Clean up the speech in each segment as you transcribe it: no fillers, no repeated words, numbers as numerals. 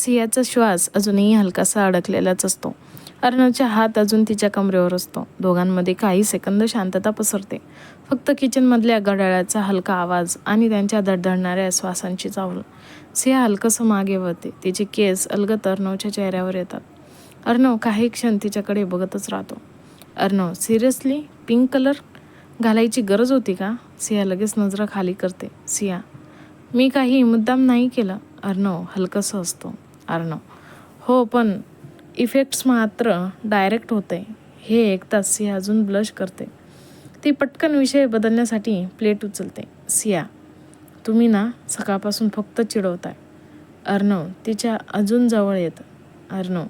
सियाचा श्वास अजूनही हलकासा अडकलेलाच असतो. अर्णवचा हात अजून तिच्या कमरेवर असतो. दोघांमध्ये काही सेकंद शांतता पसरते. फक्त किचनमधल्या घड्याळाचा हलका आवाज आणि त्यांच्या धडधडणाऱ्या श्वासांची चाहूल. सिया हलकंसं मागे वळते. तिचे केस अलगद अर्णवच्या चेहऱ्यावर येतात. अर्णव काही क्षण तिच्याकडे बघतच राहतो. अर्णव, सिरियसली पिंक कलर घालायची गरज होती का? सिया लगेच नजरा खाली करते. सिया, मी काही मुद्दाम नाही केलं. अर्णव हलकंसं असतो. अर्णव, हो पण इफेक्ट्स मात्र डायरेक्ट होते. हे ऐकताच सिया अजून ब्लश करते. ती पटकन विषय बदलण्यासाठी प्लेट उचलते. सिया, तुम्ही ना सकाळपासून फक्त चिडवताय. अर्णव तिच्या अजून जवळ येतं. अर्णव,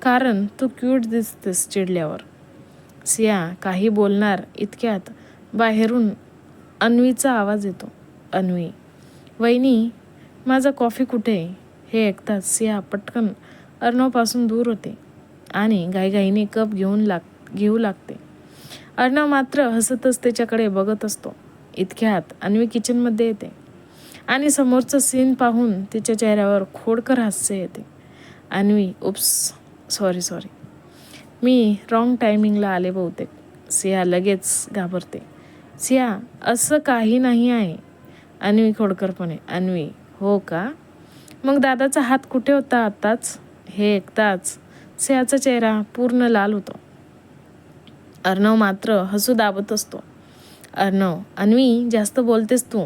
कारण तू क्यूट दिसतेस चिडल्यावर. सिया काही बोलणार इतक्यात बाहेरून अन्वीचा आवाज येतो. अन्वी, वहिनी, माझा कॉफी कुठे? हे ऐकताच सिया पटकन अर्णवपासून दूर होते आणि घाईघाईने कप घेऊ लागते. अर्णव मात्र हसतच त्याच्याकडे बघत असतो. इतक्यात अन्वी किचनमध्ये येते आणि समोरचं सीन पाहून तिच्या चेहऱ्यावर खोडकर हास्य येते. अन्वी, उप्स, सॉरी, मी रॉंग टायमिंगला आले बहुतेक. सिया लगेच घाबरते. सिया, असं काही नाही आहे. अन्वी खोडकरपणे. अन्वी, हो का? मग दादाचा हात कुठे होता आत्ताच? हे ऐकताच सियाचा चेहरा पूर्ण लाल होतो. अर्णव मात्र हसू दाबत असतो. अर्णव, अन्वी जास्त बोलतेस तू.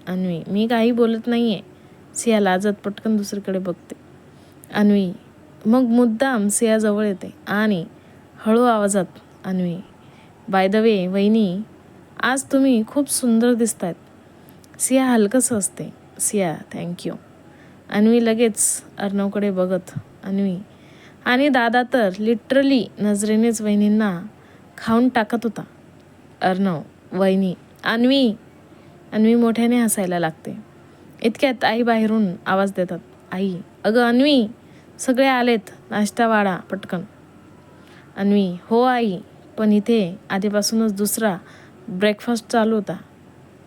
अन्वी, मी काही बोलत नाहीये. सिया लाजत पटकन दुसरीकडे बघते. अन्वी मग मुद्दाम सिया जवळ येते आणि हळू आवाजात, अन्वी, बाय द वे वहिनी, आज तुम्ही खूप सुंदर दिसतायत. सिया हलकंसं असते. सिया, थँक्यू. अन्वी लगेच अर्णवकडे बघत, अन्वी, आणि दादा तर लिटरली नजरेनेच वहिनींना खाऊन टाकत होता. अर्णव, वहिनी, अन्वी मोठ्याने हसायला लागते. इतक्यात आई बाहेरून आवाज देतात. आई, अगं अन्वी, सगळे आलेत, नाश्ता वाढा पटकन. अन्वी, हो आई, पण इथे आधीपासूनच दुसरा ब्रेकफास्ट चालू होता.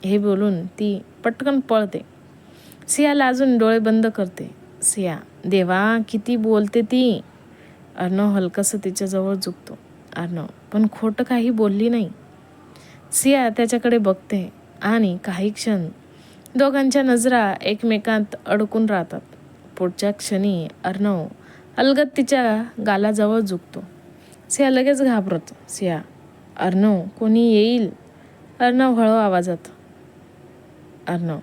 हे बोलून ती पटकन पळते. सिया लाजून डोळे बंद करते. सिया, देवा किती बोलते ती. अर्णव हलकंसं तिच्याजवळ झुकतो. अर्णव, पण खोटं काही बोलली नाही. सिया त्याच्याकडे बघते आणि काही क्षण दोघांच्या नजरा एकमेकांत अडकून राहतात. पुढच्या क्षणी अर्णव अलगद तिच्या गालाजवळ झुकतो. सिया लगेच घाबरतो. सिया, अर्णव, कोणी येईल. अर्णव हळू आवाजात. अर्णव,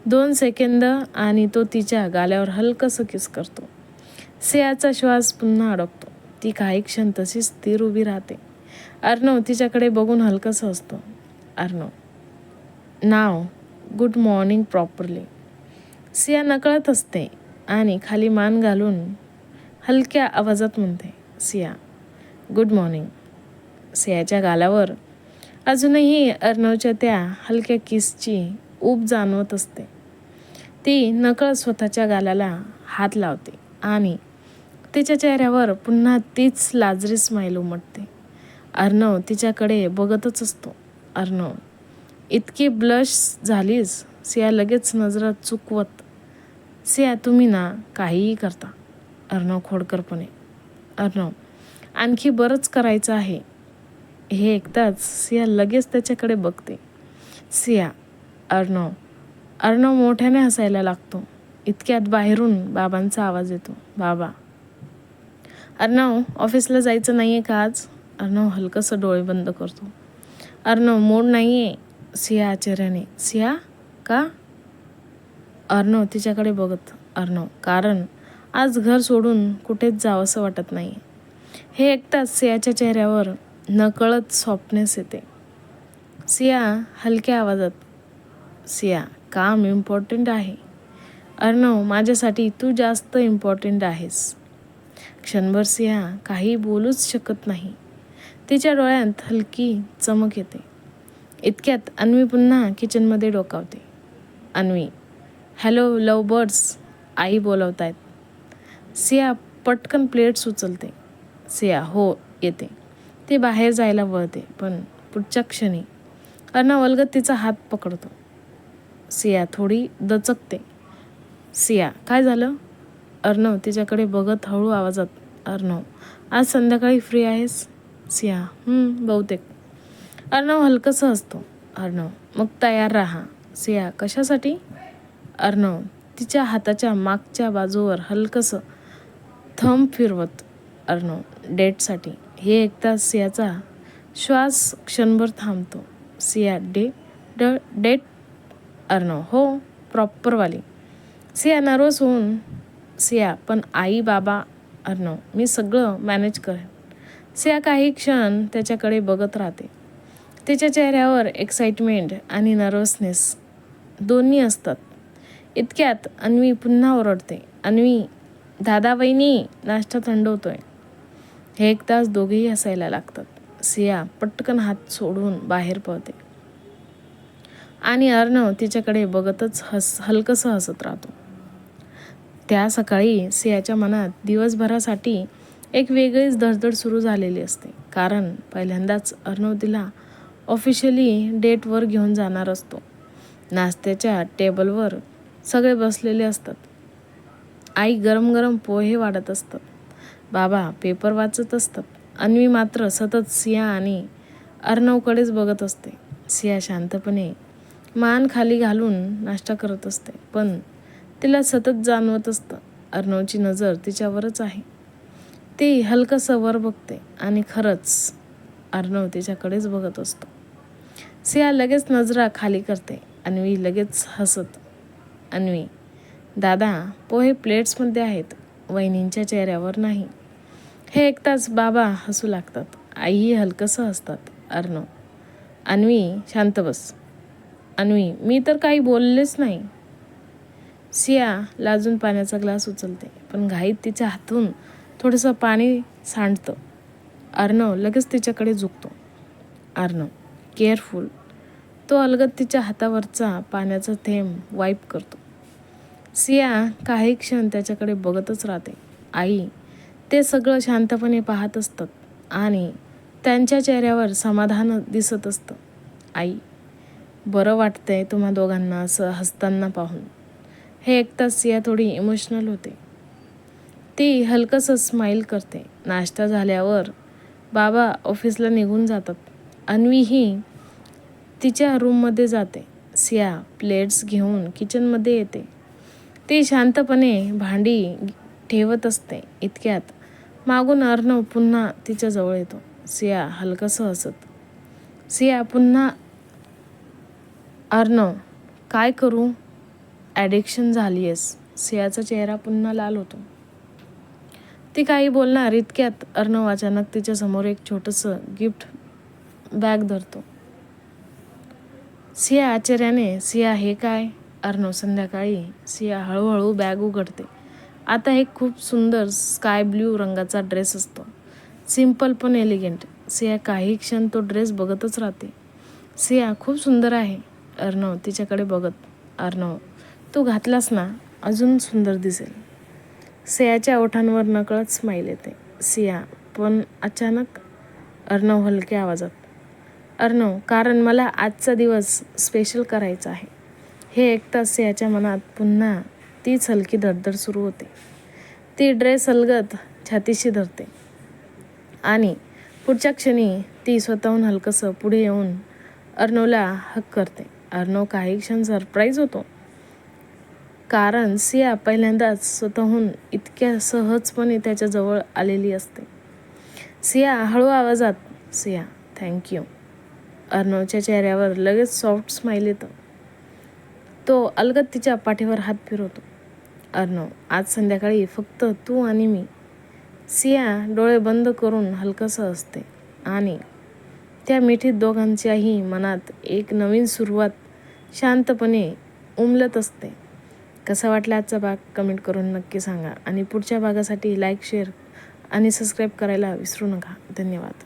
2 सेकंद आणि तो तिच्या गाल्यावर हलकंसं किस करतो. सियाचा श्वास पुन्हा अडकतो. ती काही क्षण तशीच स्थिर उभी राहते. अर्णव तिच्याकडे बघून हलकंसं असतो. अर्णव, नाव गुड मॉर्निंग प्रॉपरली. सिया नकळत असते आणि खाली मान घालून हलक्या आवाजात म्हणते. Siya, good morning. सियाच्या गालावर अजूनही अर्णवच्या त्या हलक्या किसची ऊब जाणवत असते. ती नकळत स्वतःच्या गालाला हात लावते आणि तिच्या चेहऱ्यावर पुन्हा तीच लाजरी स्माईल उमटते. अर्णव तिच्याकडे बघतच असतो. अर्णव, इतकी ब्लश झालीस. सिया लगेच नजरा चुकवत. सिया, तुम्ही ना काहीही करता. अर्णव खोडकरपणे. अर्णव, आणखी बरंच करायचं आहे. हे ऐकताच सिया लगेच त्याच्याकडे बघते. सिया, अर्णव मोठ्याने हसायला लागतो. इतक्यात बाहेरून बाबांचा आवाज येतो. बाबा. अर्णव, ऑफिसला जायचं नाहीये का आज? अर्णव हलकंसं डोळे बंद करतो. अर्णव, मूड नाहीये. सिया आश्चर्याने. सिया, का? अर्णव तिच्याकडे बघत. अर्णव, कारण आज घर सोडून कुठेच जावंसं वाटत नाही. हे ऐकताच सियाच्या चेहऱ्यावर नकळत सॉफ्टनेस येते. सिया हलक्या आवाजात. सिया, काम इम्पॉर्टंट आहे. अर्णव, माझ्यासाठी तू जास्त इम्पॉर्टंट आहेस. क्षणभर सिया काही बोलूच शकत नाही. तिच्या डोळ्यात हलकी चमक येते. इतक्यात अन्वी पुन्हा किचनमध्ये डोकावते. अन्वी, हॅलो लव बर्ड्स, आई बोलवतायत. सिया पटकन प्लेट्स उचलते. सिया, हो येते. ती बाहेर जायला वळते, पण पुढच्या क्षणी अर्णव अलगद तिचा हात पकडतो. सिया थोडी दचकते. सिया, काय झालं? अर्णव तिच्याकडे बघत हळू आवाजात, अर्णव आज संध्याकाळी फ्री आहेस? सिया बहुतेक. अर्णव हलकंसं हसतो. अर्णव मग तयार राहा. सिया कशासाठी? अर्णव तिच्या हाताच्या मागच्या बाजूवर हलकंसं थंब फिरवत. अर्णव डेटसाठी. हे ऐकताच सियाचा श्वास क्षणभर थांबतो. सिया डेट? अर्णव हो, प्रॉपरवाली. सिया नर्वस होऊन, सिया पण आई बाबा? अर्णव मी सगळं मॅनेज करेन. सिया काही क्षण त्याच्याकडे बघत राहते. तिच्या चेहऱ्यावर एक्साइटमेंट आणि नर्वसनेस दोन्ही असतात. इतक्यात अन्वी पुन्हा ओरडते, अन्वी, दादा वहिनी, नाश्ता थंड होतोय. हे ऐकताच दोघेही हसायला लागतात. सिया पटकन हात सोडून बाहेर पळते आणि अर्णव तिच्याकडे बघतच हलकंसं हसत राहतो. त्या सकाळी सियाच्या मनात दिवसभरासाठी एक वेगळीच धडधड सुरू झालेली असते. कारण पहिल्यांदाच अर्णव तिला ऑफिशियली डेटवर घेऊन जाणार असतो. नाश्त्याच्या टेबलवर सगळे बसलेले असतात. आई गरम गरम पोहे वाढत असतात. बाबा पेपर वाचत असतात. अन्वी मात्र सतत सिया आणि अर्णवकडेच बघत असते. सिया शांतपणे मान खाली घालून नाश्ता करत असते, पण तिला सतत जाणवत असतं अर्णवची नजर तिच्यावरच आहे. ती हलकंसं वर बघते आणि खरंच अर्णव तिच्याकडेच बघत असतो. सिया लगेच नजरा खाली करते. अन्वी लगेच हसत, अन्वी, दादा पोहे प्लेट्समध्ये आहेत, वहिनींच्या चेहऱ्यावर नाही. हे ऐकताच बाबा हसू लागतात. आईही हलकंसं हसतात. अर्णव, अन्वी शांत बस. अन्वी मी तर काही बोललेच नाही. सिया लाजून पाण्याचा ग्लास उचलते, पण घाईत तिच्या हातून थोडंसं पाणी सांडतं. अर्णव लगेच तिच्याकडे झुकतो. अर्णव केअरफुल. तो अलगद तिच्या हातावरचा पाण्याचा थेंब वाईप करतो. सिया काही क्षण त्याच्याकडे बघतच राहते. आई ते सगळं शांतपणे पाहत असतात आणि त्यांच्या चेहऱ्यावर समाधान दिसत असतं. आई बरं वाटतंय तुम्हा दोघांना असं हसताना पाहून. हे ऐकताच सिया थोडी इमोशनल होते. ती हलकंसं स्माईल करते. नाश्ता झाल्यावर बाबा ऑफिसला निघून जातात. अन्वीही तिच्या रूममध्ये जाते. सिया प्लेट्स घेऊन किचनमध्ये येते. ती शांतपणे भांडी ठेवत असते. इतक्यात मागून अर्णव पुन्हा तिच्या जवळ येतो. सिया हलकंसं हसत. सिया पुन्हा, अर्णव काय करू? ॲडिक्शन झाली आहेस. सियाचा चेहरा पुन्हा लाल होतो. ती काही बोलणार इतक्यात अर्णव अचानक तिच्या समोर एक छोटंसं गिफ्ट बॅग धरतो. सिया आश्चर्याने, सिया हे काय? अर्णव संध्याकाळी. सिया हळूहळू बॅग उघडते. आता एक खूप सुंदर स्काय ब्ल्यू रंगाचा ड्रेस असतो. सिम्पल पण एलिगंट. सिया काही क्षण तो ड्रेस बघतच राहते. सिया खूप सुंदर आहे. अर्णव तिच्याकडे बघत, अर्णव तू घातलास ना अजून सुंदर दिसेल. सियाच्या ओठांवर नकळत स्माईल येते. सिया पण अचानक. अर्णव हलक्या आवाजात, अर्णव कारण मला आजचा दिवस स्पेशल करायचा आहे. हे ऐकताच सियाच्या मनात पुन्हा तीच हलकी धडधड सुरू होते. ती ड्रेस अलगद छातीशी धरते आणि पुढच्या क्षणी ती स्वतःहून हलकंसं पुढे येऊन अर्णवला हक करते. अर्णव काही क्षण सरप्राईज होतो, कारण सिया पहिल्यांदाच स्वतःहून इतक्या सहजपणे त्याच्याजवळ आलेली असते. सिया हळू आवाजात, सिया थँक्यू. अर्णवच्या चेहऱ्यावर लगेच सॉफ्ट स्माईल येतं. तो अलगद तिच्या पाठीवर हात फिरवतो. अर्णव आज संध्याकाळी फक्त तू आणि मी. सिया डोळे बंद करून हलकंसं हसते आणि त्या मिठीत दोघांच्याही मनात एक नवीन सुरुवात शांतपणे उमलत असते. कसा वाटला आजचा भाग कमेंट करून नक्की सांगा आणि पुढच्या भागासाठी लाईक, शेअर आणि सबस्क्राईब करायला विसरू नका. धन्यवाद.